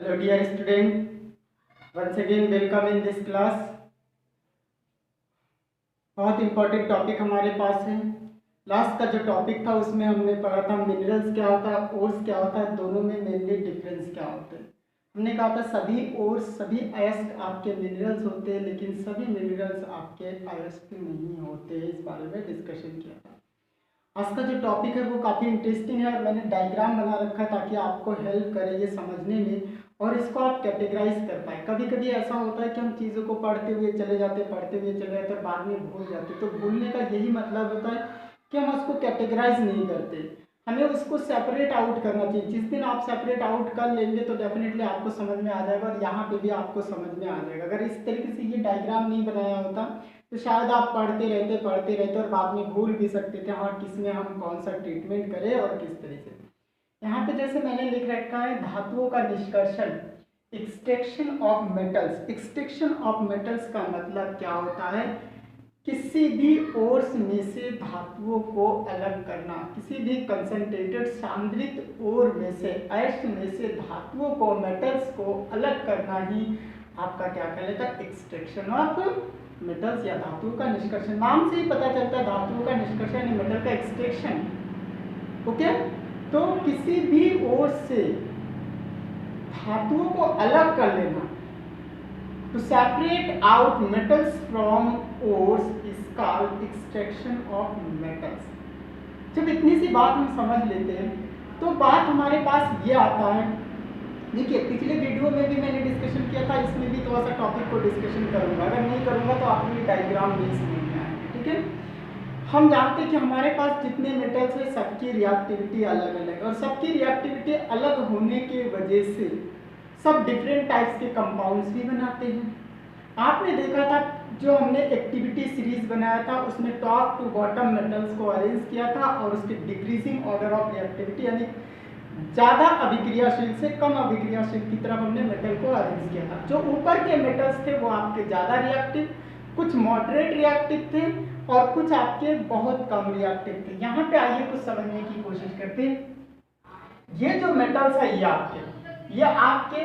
Hello dear student, once again welcome in this class। बहुत important topic हमारे पास है। Last का जो टॉपिक था उसमें हमने पढ़ा था मिनरल्स क्या होता है, ओर्स क्या होता है, दोनों में मेनली डिफरेंस क्या होते हैं। हमने कहा था सभी ओर्स सभी अयस्क आपके मिनरल्स होते हैं, लेकिन सभी मिनरल्स आपके अयस्क नहीं होते। इस बारे में डिस्कशन किया था। आज का जो टॉपिक है वो काफ़ी इंटरेस्टिंग है और मैंने डायग्राम बना रखा है ताकि आपको हेल्प करे ये समझने में और इसको आप कैटेगराइज कर पाए। कभी कभी ऐसा होता है कि हम चीज़ों को पढ़ते हुए चले जाते और बाद में भूल जाते। तो भूलने का यही मतलब होता है कि हम उसको कैटेगराइज नहीं करते, हमें उसको सेपरेट आउट करना चाहिए। जिस दिन आप सेपरेट आउट कर लेंगे तो डेफिनेटली आपको समझ में आ जाएगा और यहाँ पे भी आपको समझ में आ जाएगा। अगर इस तरीके से ये डायग्राम नहीं बनाया होता तो शायद आप पढ़ते रहते और बाद में भूल भी सकते थे हाँ किसमें हम कौन सा ट्रीटमेंट करें और किस तरह से। यहाँ पे जैसे मैंने लिख रखा है धातुओं का निष्कर्षण, extraction of metals. Extraction of metals का मतलब क्या होता है? किसी भी ओर्स में से धातुओं को अलग करना, किसी भी कंसंट्रेटेड सांद्रित ओर में से अयस्क में से धातुओं को मेटल्स को अलग करना ही आपका क्या कहलाता है? एक्सट्रैक्शन ऑफ मेटल्स या धातुओं का निष्कर्षण। नाम से ही पता चलता है धातुओं का निष्कर्षण या मेटल का एक्सट्रैक्शन। ओके, तो किसी भी ओर से धातुओं को अलग कर लेना, to separate out metals from ores is called extraction of metals। जब इतनी सी बात हम समझ लेते हैं तो बात हमारे पास ये आता है। देखिए पिछले वीडियो में भी मैंने डिस्कशन किया था, इसमें भी थोड़ा सा टॉपिक को डिस्कशन करूंगा। अगर नहीं करूंगा तो आपको ये डायग्राम नहीं समझ में आएगा। ठीक है, हम जानते हैं कि हमारे पास जितने मेटल्स हैं सबकी रिएक्टिविटी अलग अलग है और सबकी रिएक्टिविटी अलग होने की वजह से सब डिफरेंट टाइप्स के कंपाउंड्स भी बनाते हैं। आपने देखा था जो हमने एक्टिविटी सीरीज बनाया था उसमें टॉप टू बॉटम मेटल्स को अरेंज किया था और उसके डिक्रीजिंग ऑर्डर ऑफ रिएक्टिविटी यानी ज़्यादा अभिक्रियाशील से कम अभिक्रियाशील की तरफ हमने मेटल को अरेंज किया था। जो ऊपर के मेटल्स थे वो आपके ज़्यादा रिएक्टिव, कुछ मॉडरेट रिएक्टिव थे और कुछ आपके बहुत कम रिएक्टिव थे। यहाँ पे आइए कुछ समझने की कोशिश करते हैं। ये जो मेटल्स है ये आपके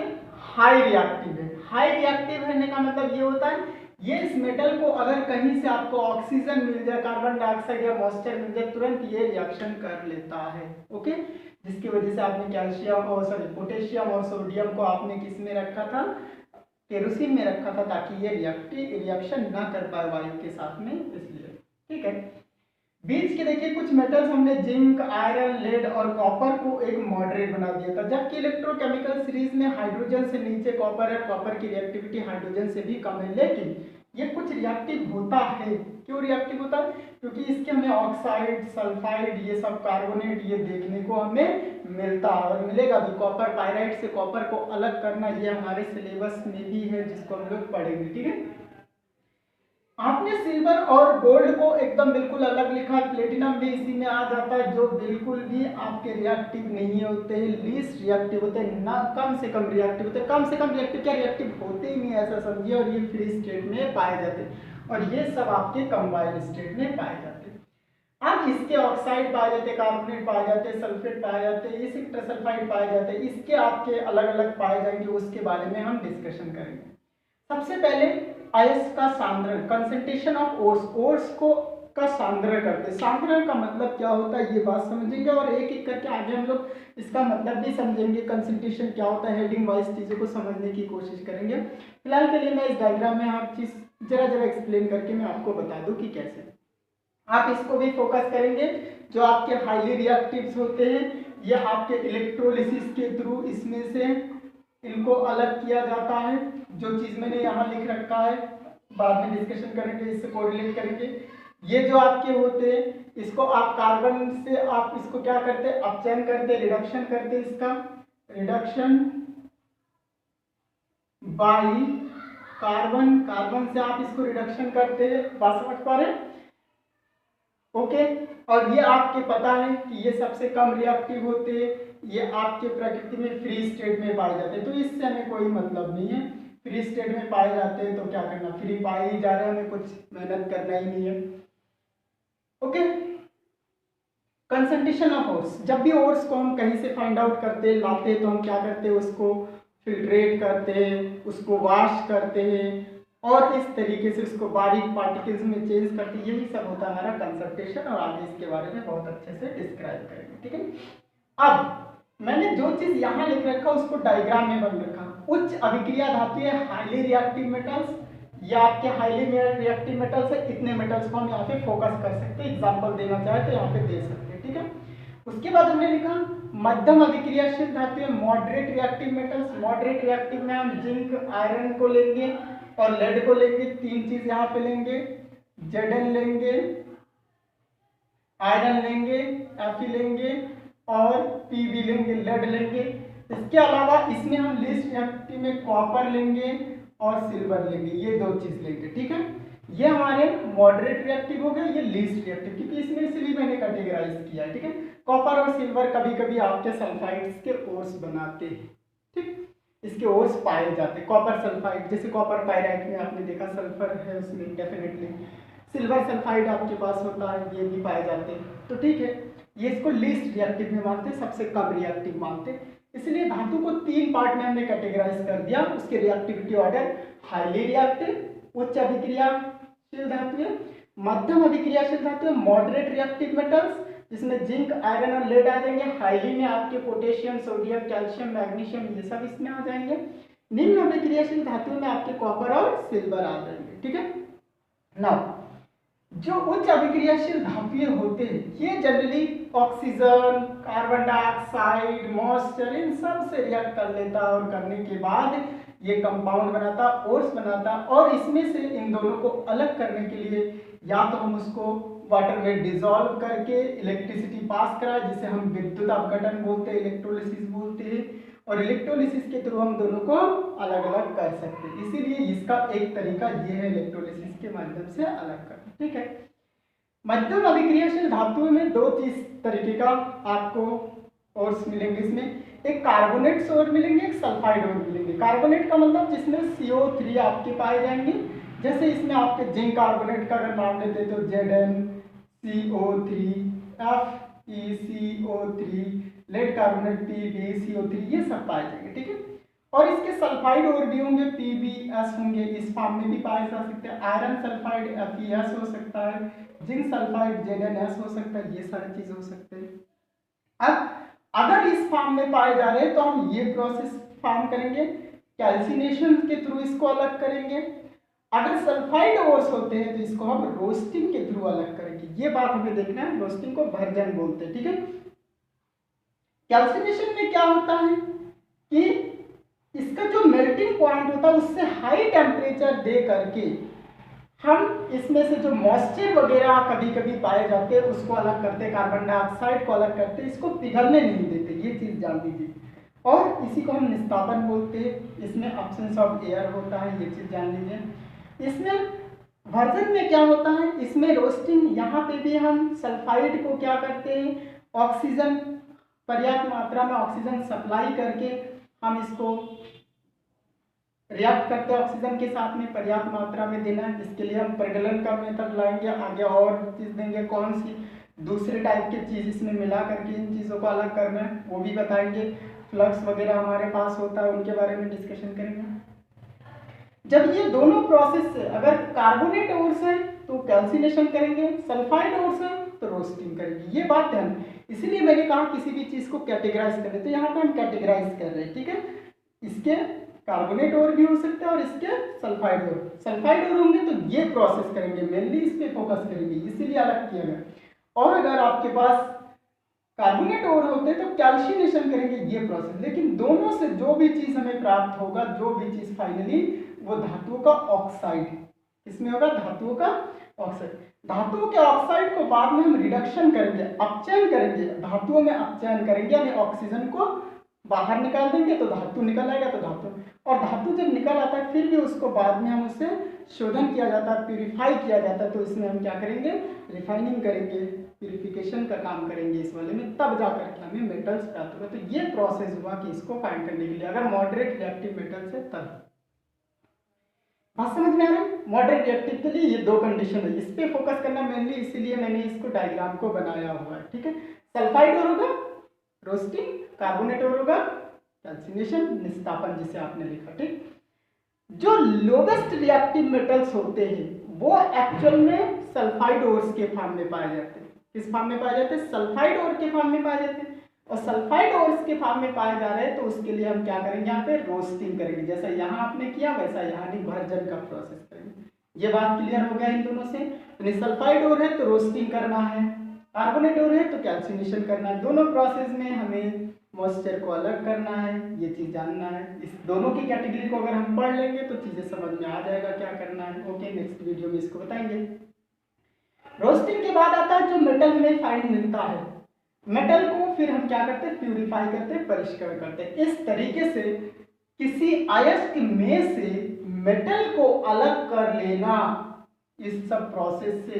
हाई रिएक्टिव है। हाई रिएक्टिव होने का मतलब ये होता है ये इस मेटल को अगर कहीं से आपको ऑक्सीजन मिल जाए, कार्बन डाइऑक्साइड या मॉइस्चर मिल जाए, तुरंत ये रिएक्शन कर लेता है। ओके, जिसकी वजह से आपने कैल्शियम और पोटेशियम और सोडियम को आपने किस में रखा था? केरोसिन में रखा था ताकि ये रिएक्शन ना कर पाए वायु के साथ में, इसलिए। ठीक है, बीच के देखिए कुछ मेटल्स हमने जिंक, आयरन, लेड और कॉपर को एक मॉडरेट बना दिया था, जबकि इलेक्ट्रोकेमिकल सीरीज में हाइड्रोजन से नीचे कॉपर है, कॉपर की रिएक्टिविटी हाइड्रोजन से भी कम है। लेकिन ये कुछ रिएक्टिव होता है। क्यों रिएक्टिव होता है? क्योंकि इसके हमें ऑक्साइड, सल्फाइड, ये सब कार्बोनेट ये देखने को हमें मिलता है और मिलेगा भी। कॉपर पायराइट से कॉपर को अलग करना ये हमारे सिलेबस में भी है जिसको हम लोग पढ़ेंगे। ठीक है, आपने सिल्वर और गोल्ड को एकदम बिल्कुल अलग लिखा, प्लेटिनम भी इसी में आ जाता है, जो बिल्कुल भी आपके रिएक्टिव नहीं होते हैं, लीस्ट रिएक्टिव होते हैं, ना कम से कम रिएक्टिव होते हैं। कम से कम रिएक्टिव क्या, रिएक्टिव होते ही नहीं ऐसा समझिए, और ये फ्री स्टेट में पाए जाते हैं और ये सब आपके कंबाइंड स्टेट में पाए जाते हैं। अब इसके ऑक्साइड पाए जाते, कार्बोनेट पाए जाते, सल्फेट पाए जाते, इसी सल्फाइड पाए जाते, इसके आपके अलग अलग पाए जाएंगे, उसके बारे में हम डिस्कशन करेंगे। सबसे पहले अयस्क का सांद्रण, कंसंट्रेशन ऑफ ओर्स, ओर्स को का सांद्रण करते। सांद्रण का मतलब क्या होता है ये बात समझेंगे और एक एक करके आगे हम लोग इसका मतलब भी समझेंगे। कंसंट्रेशन क्या होता है, हेडिंग वाइज चीज़ों को समझने की कोशिश करेंगे। फिलहाल के लिए मैं इस डायग्राम में हर चीज़ जरा एक्सप्लेन करके मैं आपको बता दूं कि कैसे आप इसको भी फोकस करेंगे। जो आपके हाईली रिएक्टिव्स होते हैं ये आपके इलेक्ट्रोलिसिस के थ्रू इसमें से इनको अलग किया जाता है। जो चीज़ मैंने यहाँ लिख रखा है बाद में डिस्कशन करेंगे, इससे कोरिलेट करेंगे। ये जो आपके होते हैं इसको आप कार्बन से आप इसको क्या करते हैं, अपचयन करते, रिडक्शन करते, इसका रिडक्शन बाय कार्बन, कार्बन से आप इसको रिडक्शन करते हैं। बात समझ पा रहे हैं? ओके, और ये आपके पता है कि ये सबसे कम रिएक्टिव होते हैं, ये आपके प्रकृति में फ्री स्टेट में पाए जाते हैं, तो इससे हमें कोई मतलब नहीं है। फ्री स्टेट में पाए जाते हैं तो क्या करना, फ्री पाए ही जा रहे हैं, हमें कुछ मेहनत करना ही नहीं है। ओके, कंसंट्रेशन ऑफ ओर्स, जब भी ओर्स को हम कहीं से फाइंड आउट करते लाते तो हम क्या करते हैं, उसको फिल्ट्रेट करते हैं, उसको वॉश करते हैं और इस तरीके से उसको बारीक पार्टिकल्स में चेंज करते हैं। यही सब होता है हमारा कंसंट्रेशन और आगे इसके बारे में बहुत अच्छे से डिस्क्राइब करेंगे, ठीक है। अब मैंने जो चीज यहाँ लिख रखा उसको डायग्राम में बन रखा। उच्च अभिक्रिया धातुएं हाईली रिएक्टिव मेटल्स, या आपके हाईली रिएक्टिव मेटल्स है, इतने मेटल्स को हम यहाँ पे फोकस कर सकते हैं। एग्जाम्पल देना चाहे तो यहाँ पे दे सकते हैं, ठीक है। उसके बाद हमने लिखा मध्यम अभिक्रियाशील धातुएं moderate reactive metals. Moderate reactive में हम जिंक आयरन को लेंगे और लेड को लेंगे, तीन चीज यहाँ पे लेंगे, Zn लेंगे, आयरन लेंगे, Fe लेंगे और Pb लेंगे, लेड लेंगे। इसके अलावा इसमें हम लीस्ट रिएक्टिव में कॉपर लेंगे और सिल्वर लेंगे, ये दो चीज लेंगे, ठीक है। ये हमारे मॉडरेट रिएक्टिव हो गए, ये लीस्ट रिएक्टिव, क्योंकि इसमें से भी मैंने कैटेगराइज किया है, ठीक है। कॉपर और सिल्वर कभी कभी आपके सल्फाइड्स के ओर्स बनाते हैं, ठीक, इसके ओर्स पाए जाते हैं। कॉपर सल्फाइड, जैसे कॉपर पायराइट में आपने देखा सल्फर है उसमें डेफिनेटली, सिल्वर सल्फाइड आपके पास होता है, ये भी पाए जाते हैं, तो ठीक है। ये इसको लीस्ट रिएक्टिव में मानते हैं, सबसे कम रिएक्टिव मानते हैं। इसलिए धातु को तीन पार्ट में हमने कैटेगराइज कर दिया। उसके रिएक्टिविटी ऑर्डर हाईली रिएक्टिव, उच्च अभिक्रियाशील धातुएं, मध्यम अभिक्रियाशील धातुएं मॉडरेट रिएक्टिव मेटल्स, जिसमें जिंक आयरन और लेड आ जाएंगे। हाईली में आपके पोटेशियम सोडियम कैल्शियम मैग्नीशियम ये सब इसमें आ जाएंगे। निम्न अभिक्रियाशील धातुओं में आपके कॉपर और सिल्वर आ जाएंगे, ठीक है। नाउ जो उच्च अभिक्रियाशील धातुएं होते हैं ये generally oxygen, carbon dioxide, moisture in सब से रिएक्ट कर लेता है और करने के बाद ये कंपाउंड बनाता, ओर्स बनाता, और इसमें से इन दोनों को अलग करने के लिए या तो हम उसको वाटर में डिसॉल्व करके इलेक्ट्रिसिटी पास करा, जिसे हम विद्युत अपघटन बोलते हैं, इलेक्ट्रोलिसिस बोलते हैं, और इलेक्ट्रोलिसिस के थ्रू हम दोनों को अलग अलग कर सकते हैं। इसीलिए इसका एक तरीका ये है इलेक्ट्रोलिसिस के माध्यम से अलग करना, ठीक है। मध्यम अभिक्रियाशील धातुओं में दो चीज तरीके का आपको ओर्स मिलेंगे। इसमें एक कार्बोनेट्स और मिलेंगे, एक सल्फाइड और मिलेंगे। कार्बोनेट का मतलब जिसमें CO3 आपके पाए जाएंगे, जैसे इसमें आपके जिंक कार्बोनेट का अगर नाम लेते तो ZnCO3, FeCO3, lead carbonate PbCO3, ये सब पाए जाएंगे, ठीक है। और इसके सल्फाइड और भी होंगे, PbS होंगे, इस फॉर्म में भी पाए जा सकते हैं। आयरन सल्फाइड FeS हो सकता है, जिंक सल्फाइड ZnS हो सकता है, ये सारी चीज हो सकते हैं। अब अगर इस फॉर्म में पाए जा रहे हैं तो हम ये प्रोसेस फॉर्म करेंगे, कैल्सिनेशन के थ्रू इसको अलग करेंगे। अगर सल्फाइड ओर्स होते हैं तो इसको हम रोस्टिंग के थ्रू अलग करेंगे। ये बात हमें देखना है, रोस्टिंग को भर्जन बोलते हैं, ठीक है। कैल्सिनेशन में क्या होता है कि इसका जो मेल्टिंग पॉइंट होता है उससे हाई टेम्परेचर दे करके हम इसमें से जो मॉइस्चर वगैरह कभी कभी पाए जाते हैं उसको अलग करते हैं, कार्बन डाइऑक्साइड को अलग करते हैं, इसको पिघलने नहीं देते, ये चीज जान लीजिए। और इसी को हम निस्तापन बोलते हैं। इसमें एब्सेंस ऑफ एयर होता है, ये चीज जान लीजिए। इसमें वर्जन में क्या होता है, इसमें रोस्टिंग, यहाँ पे भी हम सल्फाइड को क्या करते हैं, ऑक्सीजन पर्याप्त मात्रा में ऑक्सीजन सप्लाई करके हम इसको रिएक्ट करते हैं ऑक्सीजन के साथ में, पर्याप्त मात्रा में देना है। इसके लिए हम प्रगलन का मेथड लाएंगे, आगे और चीज देंगे, कौन सी दूसरे टाइप की चीज इसमें मिला करके इन चीजों को अलग करना है वो भी बताएंगे। फ्लक्स वगैरह हमारे पास होता है, उनके बारे में डिस्कशन करेंगे। जब ये दोनों प्रोसेस से अगर कार्बोनेट ओर्स है तो कैल्सिनेशन करेंगे, सल्फाइड ओर्स है तो रोस्टिंग करेंगे, ये बात ध्यान। इसलिए मैंने कहा किसी भी चीज को कैटेगराइज करें, तो यहाँ पे हम कैटेगराइज कर रहे हैं, ठीक है। इसके कार्बोनेट ओर भी हो सकते हैं और इसके सल्फाइड ओर होंगे तो ये प्रोसेस करेंगे, मेनली इस पे फोकस करेंगे, इसीलिए अलग किया गया। और अगर आपके पास कार्बोनेट ओर होते तो कैल्सिनेशन करेंगे, ये प्रोसेस। लेकिन दोनों से जो भी चीज हमें प्राप्त होगा, जो भी चीज फाइनली, वो धातुओं का ऑक्साइड, इसमें होगा धातुओं का ऑक्साइड। धातुओं के ऑक्साइड को बाद में हम रिडक्शन करेंगे, अपचयन करेंगे, धातुओं में अपचयन करेंगे, यानी ऑक्सीजन को बाहर निकाल देंगे तो धातु निकल आएगा, तो धातु, और धातु जब निकल आता है फिर भी उसको बाद में हम उससे शोधन किया जाता है, प्यूरिफाई किया जाता है, तो इसमें हम क्या करेंगे, रिफाइनिंग करेंगे, प्यूरिफिकेशन का काम करेंगे इस वाले में, तब जा करके हमें मेटल्स प्राप्त होगा। तो ये प्रोसेस हुआ कि इसको फाइंड करने के लिए अगर मॉडरेट रिएक्टिव मेटल्स है तब। बात समझ में आ रहा है? मॉडरेट रिएक्टिव के लिए ये दो कंडीशन है, इस पे फोकस करना मेनली, इसीलिए मैंने इसको डायग्राम को बनाया हुआ है, ठीक है। सल्फाइड और होगा रोस्टिंग, कार्बोनेट और होगा कैल्सिनेशन निस्तापन जिसे आपने लिखा, ठीक। जो लोवेस्ट रिएक्टिव मेटल्स होते हैं वो एक्चुअल में सल्फाइड ओर्स के फॉर्म में पाए जाते हैं। किस फॉर्म में पाए जाते हैं? सल्फाइड ओर के फॉर्म में पाए जाते हैं। और सल्फाइड ओर्स के फॉर्म में पाए जा रहे हैं तो उसके लिए हम क्या करेंगे, यहाँ पे रोस्टिंग करेंगे। जैसा यहाँ आपने किया वैसा यहाँ नहीं, भर्जन का प्रोसेस करेंगे। ये बात क्लियर हो गया इन दोनों से। यानी सल्फाइड ओर है तो रोस्टिंग करना है, कार्बोनेट ओर है तो कैल्सिनेशन करना है। दोनों प्रोसेस में हमें मॉइस्चर को अलग करना है, ये चीज़ जानना है। इस दोनों की कैटेगरी को अगर हम पढ़ लेंगे तो चीज़ें समझ में आ जाएगा क्या करना है। ओके, नेक्स्ट वीडियो में इसको बताएंगे। रोस्टिंग के बाद आता है जो मेटल में फाइंड मिलता है, मेटल को फिर हम क्या करते हैं, प्यूरिफाई करते हैं, परिष्करण करते हैं। इस तरीके से किसी अयस्क में से मेटल को अलग कर लेना, इस सब प्रोसेस से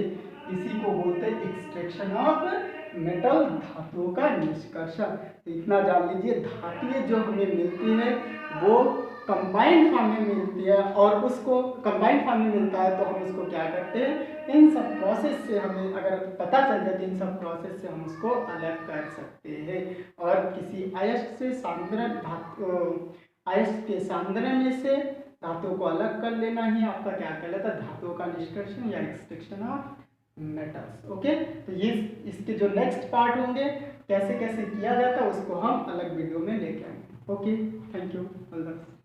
इसी को बोलते हैं एक्सट्रैक्शन ऑफ मेटल, धातुओं का निष्कर्षण। तो इतना जान लीजिए, धातुएं जो हमें मिलती है वो कंबाइंड फॉर्म में मिलती है, और उसको कंबाइंड फॉर्म में मिलता है तो हम उसको क्या करते हैं, इन सब प्रोसेस से हमें अगर पता चल जाए तो इन सब प्रोसेस से हम उसको अलग कर सकते हैं। और किसी अयस्क से सांद्रण धातु, अयस्क के सांद्रण में से धातुओं को अलग कर लेना ही आपका क्या कहलाता है, धातुओं का निष्कर्षण या एक्सट्रैक्शन ऑफ मेटल्स। ओके, तो ये इसके जो नेक्स्ट पार्ट होंगे कैसे कैसे किया जाता है उसको हम अलग वीडियो में लेके आएंगे। Okay, thank you, all the best.